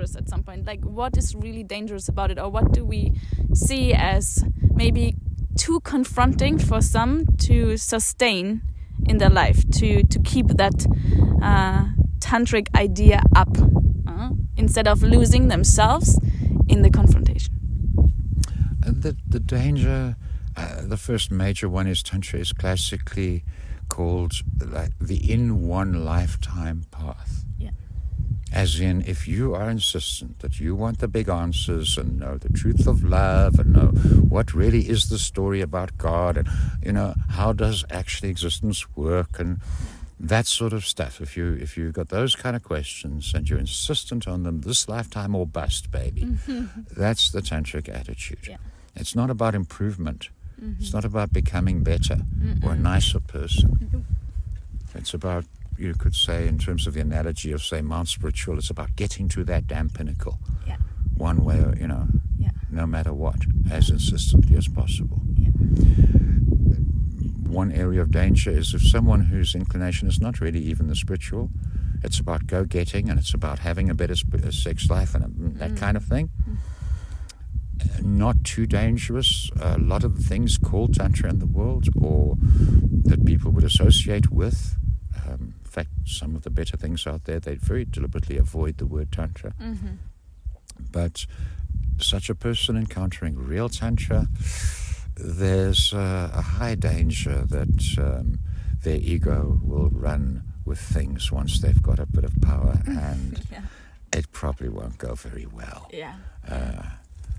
dangerous at some point? Like, what is really dangerous about it, or what do we see as maybe too confronting for some to sustain in their life, to keep that tantric idea up instead of losing themselves in the confrontation? The danger, the first major one is Tantra is classically called like the in one lifetime path. Yeah. As in, if you are insistent that you want the big answers and know the truth of love and know what really is the story about God and, you know, how does actually existence work and that sort of stuff. If you've got those kind of questions and you're insistent on them, this lifetime or bust, baby. That's the tantric attitude. Yeah. It's not about improvement. It's not about becoming better or a nicer person. It's about, you could say, in terms of the analogy of, say, Mount Spiritual, it's about getting to that damn pinnacle. Yeah. One way, you know, no matter what, as insistently as possible. Yeah. One area of danger is if someone whose inclination is not really even the spiritual, it's about go-getting and it's about having a better sex life and that kind of thing. Not too dangerous. A lot of the things called Tantra in the world or that people would associate with, in fact, some of the better things out there, they very deliberately avoid the word Tantra. But such a person encountering real Tantra, there's a high danger that their ego will run with things once they've got a bit of power, and it probably won't go very well.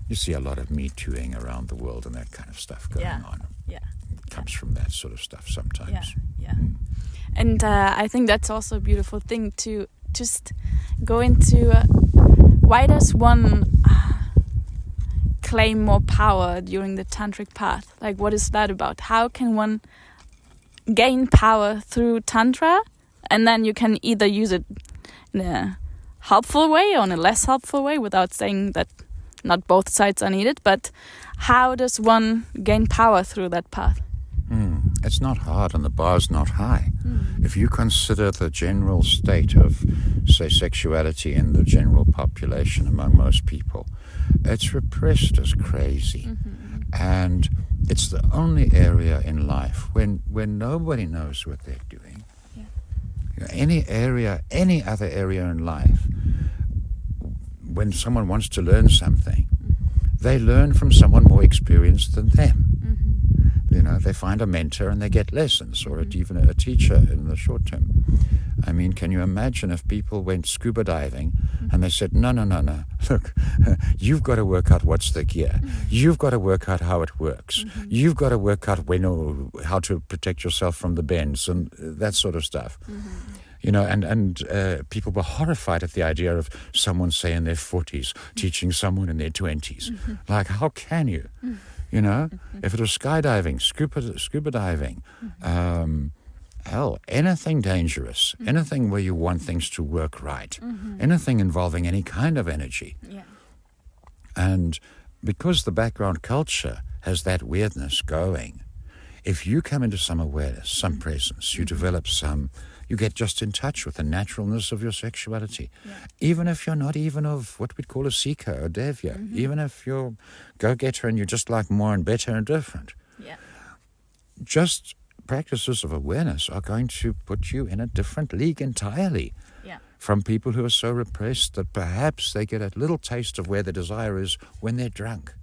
You see a lot of Me Tooing around the world and that kind of stuff going on. It comes from that sort of stuff sometimes. And I think that's also a beautiful thing to just go into why does one claim more power during the tantric path? Like, what is that about? How can one gain power through Tantra, and then you can either use it in a helpful way or in a less helpful way, without saying that not both sides are needed, but how does one gain power through that path? It's not hard and the bar's not high. If you consider the general state of, say, sexuality in the general population among most people, it's repressed as crazy. And it's the only area in life when nobody knows what they're doing. You know, any other area in life, when someone wants to learn something, they learn from someone more experienced than them. You know, they find a mentor and they get lessons, or even a teacher in the short term. I mean, can you imagine if people went scuba diving and they said, no, look, you've got to work out what's the gear. You've got to work out how it works. You've got to work out when or how to protect yourself from the bends and that sort of stuff. You know, and people were horrified at the idea of someone, say, in their 40s teaching someone in their 20s. Like, how can you? You know, if it was skydiving, scuba diving, hell, anything dangerous, anything where you want things to work right, anything involving any kind of energy. And because the background culture has that weirdness going, if you come into some awareness, some presence, you develop you get just in touch with the naturalness of your sexuality. Even if you're not even of what we'd call a seeker or devya, even if you're go-getter and you just like more and better and different. Just practices of awareness are going to put you in a different league entirely from people who are so repressed that perhaps they get a little taste of where the desire is when they're drunk.